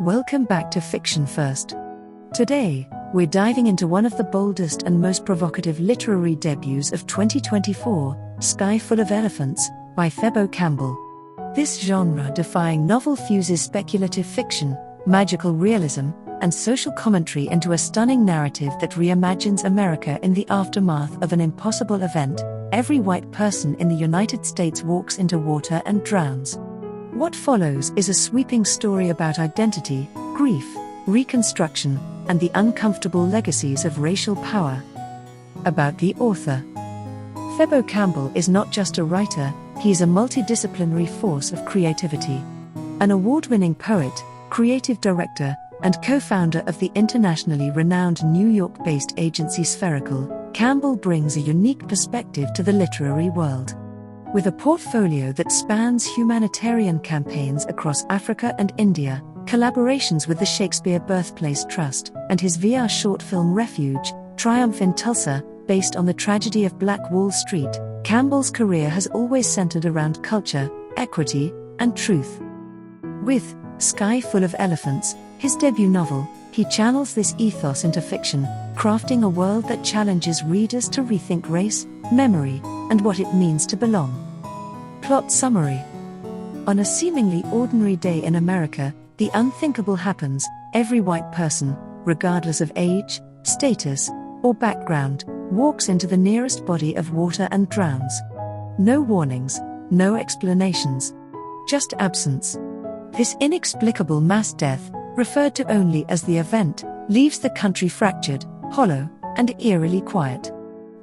Welcome back to Fiction First. Today, we're diving into one of the boldest and most provocative literary debuts of 2024, Sky Full of Elephants, by Cebo Campbell. This genre-defying novel fuses speculative fiction, magical realism, and social commentary into a stunning narrative that reimagines America in the aftermath of an impossible event. Every white person in the United States walks into water and drowns. What follows is a sweeping story about identity, grief, reconstruction, and the uncomfortable legacies of racial power. About the author. Cebo Campbell is not just a writer, he is a multidisciplinary force of creativity. An award-winning poet, creative director, and co-founder of the internationally renowned New York-based agency Spherical, Campbell brings a unique perspective to the literary world. With a portfolio that spans humanitarian campaigns across Africa and India, collaborations with the Shakespeare Birthplace Trust, and his VR short film Refuge, Triumph in Tulsa, based on the tragedy of Black Wall Street, Campbell's career has always centered around culture, equity, and truth. With Sky Full of Elephants, his debut novel, he channels this ethos into fiction, crafting a world that challenges readers to rethink race, memory, and what it means to belong. Plot summary. On a seemingly ordinary day in America, the unthinkable happens. Every white person, regardless of age, status, or background, walks into the nearest body of water and drowns. No warnings, no explanations. Just absence. This inexplicable mass death, referred to only as the event, leaves the country fractured, hollow, and eerily quiet.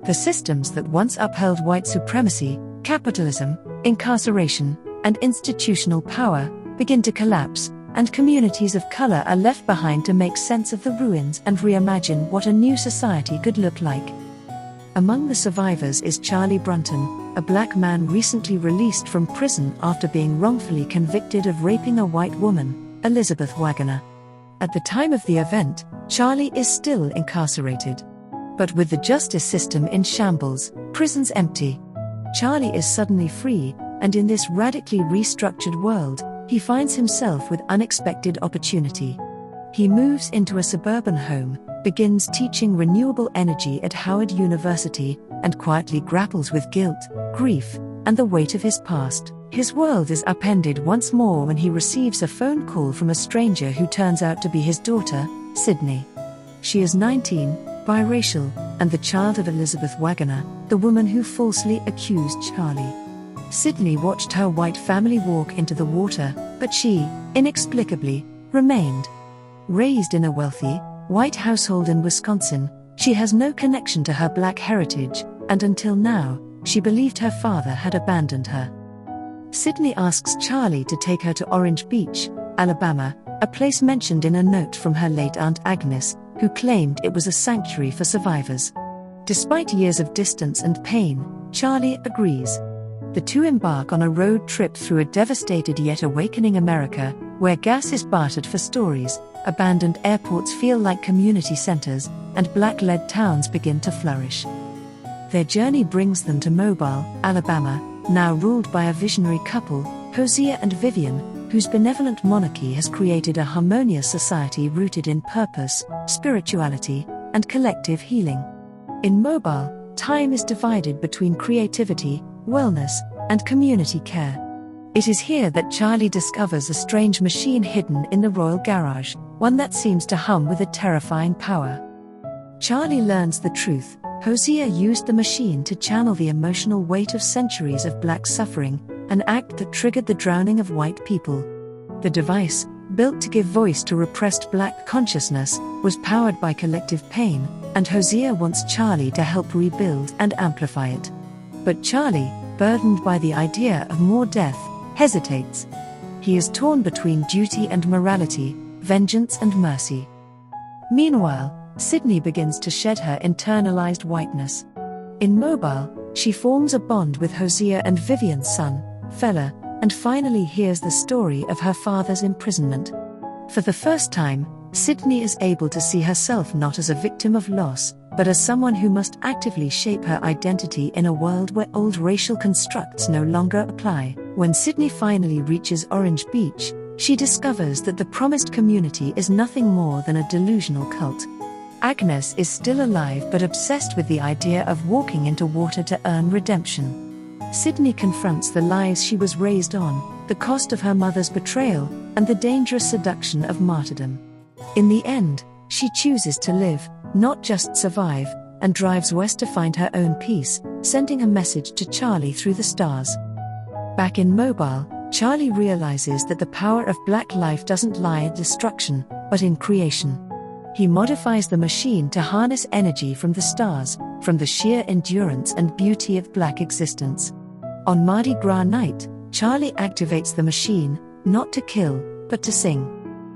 The systems that once upheld white supremacy, capitalism, incarceration, and institutional power begin to collapse, and communities of color are left behind to make sense of the ruins and reimagine what a new society could look like. Among the survivors is Charlie Brunton, a black man recently released from prison after being wrongfully convicted of raping a white woman, Elizabeth Waggoner. At the time of the event, Charlie is still incarcerated. But with the justice system in shambles, prisons empty, Charlie is suddenly free, and in this radically restructured world, he finds himself with unexpected opportunity. He moves into a suburban home, begins teaching renewable energy at Howard University, and quietly grapples with guilt, grief, and the weight of his past. His world is upended once more when he receives a phone call from a stranger who turns out to be his daughter, Sidney. She is 19, biracial, and the child of Elizabeth Waggoner, the woman who falsely accused Charlie. Sidney watched her white family walk into the water, but she, inexplicably, remained. Raised in a wealthy, white household in Wisconsin, she has no connection to her black heritage, and until now, she believed her father had abandoned her. Sidney asks Charlie to take her to Orange Beach, Alabama, a place mentioned in a note from her late Aunt Agnes, who claimed it was a sanctuary for survivors. Despite years of distance and pain, Charlie agrees. The two embark on a road trip through a devastated yet awakening America, where gas is bartered for stories, abandoned airports feel like community centers, and black-led towns begin to flourish. Their journey brings them to Mobile, Alabama, now ruled by a visionary couple, Hosea and Vivian, whose benevolent monarchy has created a harmonious society rooted in purpose, spirituality, and collective healing. In Mobile, time is divided between creativity, wellness, and community care. It is here that Charlie discovers a strange machine hidden in the royal garage, one that seems to hum with a terrifying power. Charlie learns the truth. Hosea used the machine to channel the emotional weight of centuries of black suffering, an act that triggered the drowning of white people. The device, built to give voice to repressed black consciousness, was powered by collective pain, and Hosea wants Charlie to help rebuild and amplify it. But Charlie, burdened by the idea of more death, hesitates. He is torn between duty and morality, vengeance and mercy. Meanwhile, Sidney begins to shed her internalized whiteness. In Mobile, she forms a bond with Hosea and Vivian's son, Fella, and finally hears the story of her father's imprisonment. For the first time, Sidney is able to see herself not as a victim of loss, but as someone who must actively shape her identity in a world where old racial constructs no longer apply. When Sidney finally reaches Orange Beach, she discovers that the promised community is nothing more than a delusional cult. Agnes is still alive but obsessed with the idea of walking into water to earn redemption. Sidney confronts the lies she was raised on, the cost of her mother's betrayal, and the dangerous seduction of martyrdom. In the end, she chooses to live, not just survive, and drives west to find her own peace, sending a message to Charlie through the stars. Back in Mobile, Charlie realizes that the power of Black life doesn't lie in destruction, but in creation. He modifies the machine to harness energy from the stars, from the sheer endurance and beauty of Black existence. On Mardi Gras night, Charlie activates the machine, not to kill, but to sing.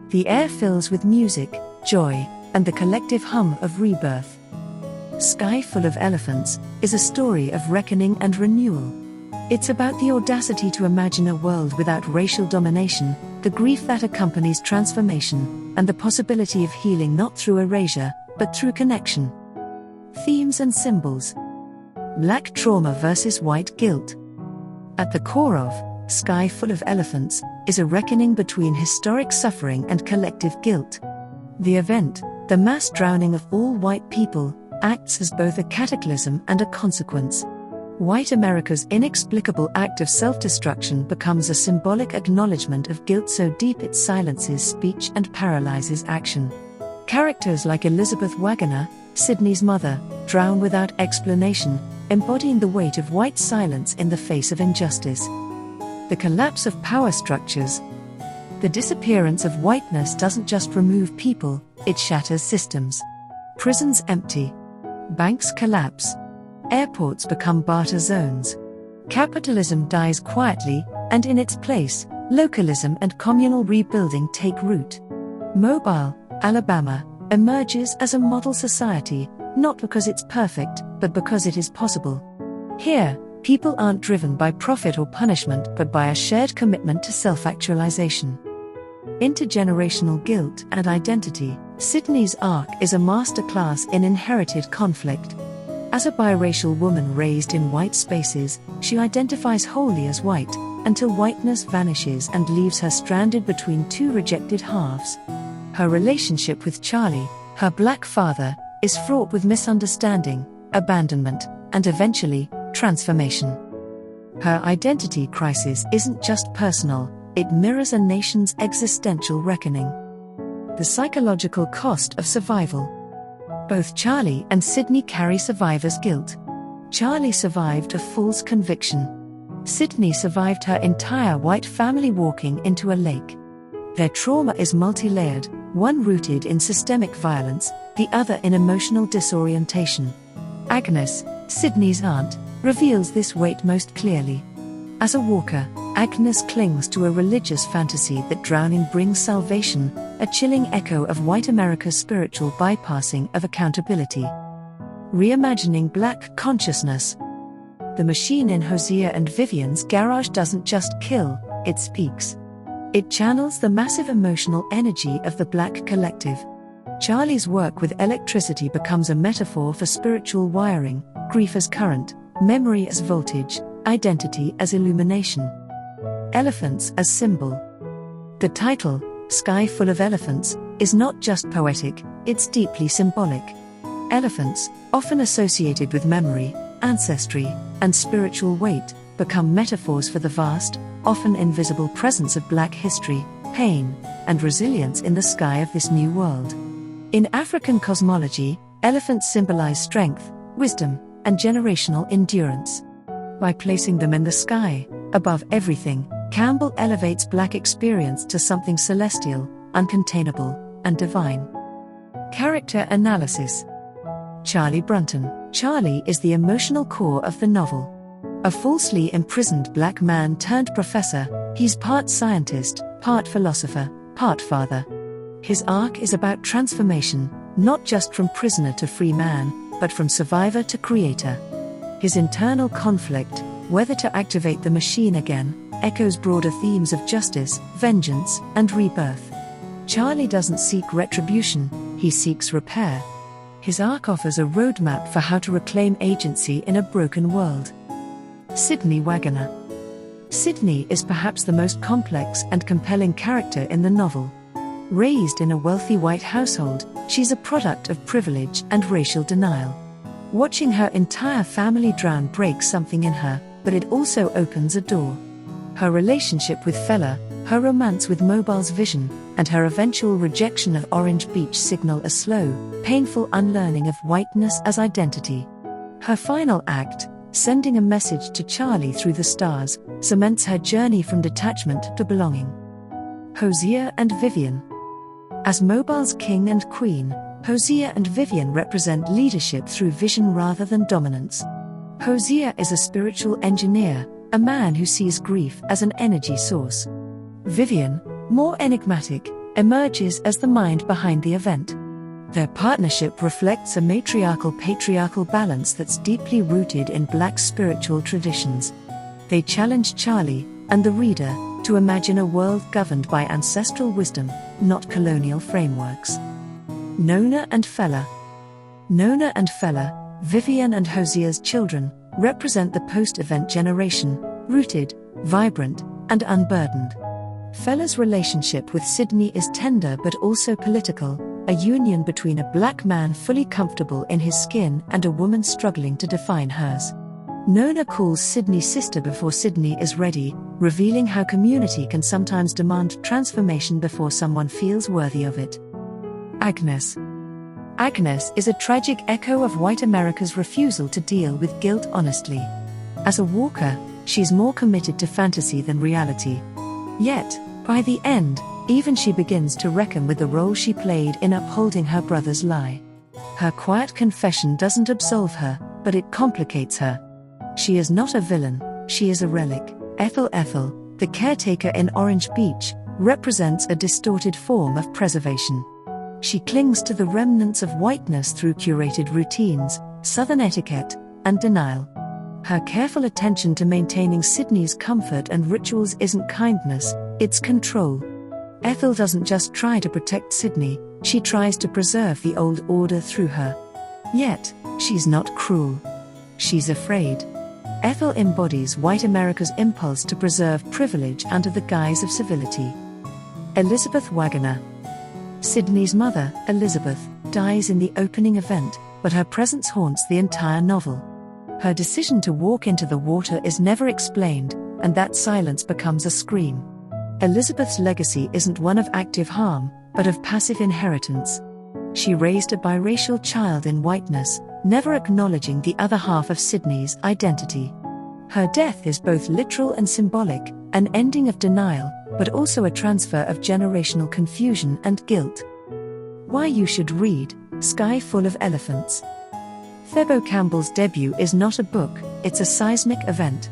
The air fills with music, joy, and the collective hum of rebirth. Sky Full of Elephants is a story of reckoning and renewal. It's about the audacity to imagine a world without racial domination, the grief that accompanies transformation, and the possibility of healing not through erasure, but through connection. Themes and symbols. Black trauma versus white guilt. At the core of Sky Full of Elephants is a reckoning between historic suffering and collective guilt. The event, the mass drowning of all white people, acts as both a cataclysm and a consequence. White America's inexplicable act of self-destruction becomes a symbolic acknowledgement of guilt so deep it silences speech and paralyzes action. Characters like Elizabeth Waggoner, Sidney's mother, drown without explanation, embodying the weight of white silence in the face of injustice. The collapse of power structures. The disappearance of whiteness doesn't just remove people, it shatters systems. Prisons empty. Banks collapse. Airports become barter zones. Capitalism dies quietly, and in its place, localism and communal rebuilding take root. Mobile, Alabama, emerges as a model society, not because it's perfect, but because it is possible. Here, people aren't driven by profit or punishment but by a shared commitment to self-actualization. Intergenerational guilt and identity. Sidney's arc is a masterclass in inherited conflict. As a biracial woman raised in white spaces, she identifies wholly as white, until whiteness vanishes and leaves her stranded between two rejected halves. Her relationship with Charlie, her Black father, is fraught with misunderstanding, abandonment, and eventually, transformation. Her identity crisis isn't just personal, it mirrors a nation's existential reckoning. The psychological cost of survival. Both Charlie and Sidney carry survivor's guilt. Charlie survived a false conviction. Sidney survived her entire white family walking into a lake. Their trauma is multi-layered, one rooted in systemic violence, the other in emotional disorientation. Agnes, Sidney's aunt, reveals this weight most clearly. As a walker, Agnes clings to a religious fantasy that drowning brings salvation, a chilling echo of white America's spiritual bypassing of accountability. Reimagining Black consciousness. The machine in Hosea and Vivian's garage doesn't just kill, it speaks. It channels the massive emotional energy of the Black collective. Charlie's work with electricity becomes a metaphor for spiritual wiring, grief as current, memory as voltage, identity as illumination. Elephants as symbol. The title, Sky Full of Elephants, is not just poetic, it's deeply symbolic. Elephants, often associated with memory, ancestry, and spiritual weight, become metaphors for the vast, often invisible presence of Black history, pain, and resilience in the sky of this new world. In African cosmology, elephants symbolize strength, wisdom, and generational endurance. By placing them in the sky, above everything, Campbell elevates Black experience to something celestial, uncontainable, and divine. Character analysis. Charlie Brunton. Charlie is the emotional core of the novel. A falsely imprisoned Black man turned professor, he's part scientist, part philosopher, part father. His arc is about transformation, not just from prisoner to free man, but from survivor to creator. His internal conflict, whether to activate the machine again, echoes broader themes of justice, vengeance, and rebirth. Charlie doesn't seek retribution, he seeks repair. His arc offers a roadmap for how to reclaim agency in a broken world. Sidney Waggoner. Sidney is perhaps the most complex and compelling character in the novel. Raised in a wealthy white household, she's a product of privilege and racial denial. Watching her entire family drown breaks something in her, but it also opens a door. Her relationship with Fella, her romance with Mobile's vision, and her eventual rejection of Orange Beach signal a slow, painful unlearning of whiteness as identity. Her final act, sending a message to Charlie through the stars, cements her journey from detachment to belonging. Hosea and Vivian. As Mobile's king and queen, Hosea and Vivian represent leadership through vision rather than dominance. Hosea is a spiritual engineer, a man who sees grief as an energy source. Vivian, more enigmatic, emerges as the mind behind the event. Their partnership reflects a matriarchal-patriarchal balance that's deeply rooted in Black spiritual traditions. They challenge Charlie, and the reader, to imagine a world governed by ancestral wisdom, not colonial frameworks. Nona and Fella. Nona and Fella, Vivian and Hosea's children, represent the post-event generation, rooted, vibrant, and unburdened. Fella's relationship with Sidney is tender but also political, a union between a Black man fully comfortable in his skin and a woman struggling to define hers. Nona calls Sidney sister before Sidney is ready, revealing how community can sometimes demand transformation before someone feels worthy of it. Agnes. Agnes is a tragic echo of white America's refusal to deal with guilt honestly. As a walker, she's more committed to fantasy than reality. Yet, by the end, even she begins to reckon with the role she played in upholding her brother's lie. Her quiet confession doesn't absolve her, but it complicates her. She is not a villain, she is a relic. Ethel, the caretaker in Orange Beach, represents a distorted form of preservation. She clings to the remnants of whiteness through curated routines, Southern etiquette, and denial. Her careful attention to maintaining Sidney's comfort and rituals isn't kindness, it's control. Ethel doesn't just try to protect Sidney, she tries to preserve the old order through her. Yet, she's not cruel. She's afraid. Ethel embodies white America's impulse to preserve privilege under the guise of civility. Elizabeth Wagoner. Sidney's mother, Elizabeth, dies in the opening event, but her presence haunts the entire novel. Her decision to walk into the water is never explained, and that silence becomes a scream. Elizabeth's legacy isn't one of active harm, but of passive inheritance. She raised a biracial child in whiteness, never acknowledging the other half of Sidney's identity. Her death is both literal and symbolic, an ending of denial, but also a transfer of generational confusion and guilt. Why you should read Sky Full of Elephants. Cebo Campbell's debut is not a book, it's a seismic event.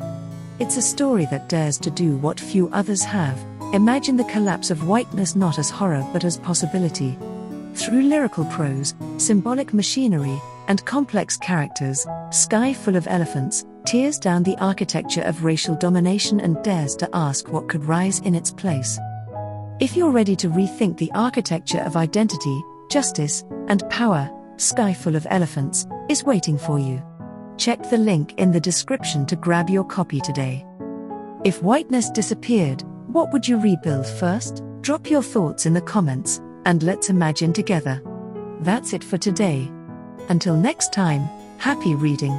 It's a story that dares to do what few others have, imagine the collapse of whiteness not as horror but as possibility. Through lyrical prose, symbolic machinery, and complex characters, Sky Full of Elephants tears down the architecture of racial domination and dares to ask what could rise in its place. If you're ready to rethink the architecture of identity, justice, and power, Sky Full of Elephants is waiting for you. Check the link in the description to grab your copy today. If whiteness disappeared, what would you rebuild first? Drop your thoughts in the comments, and let's imagine together. That's it for today. Until next time, happy reading.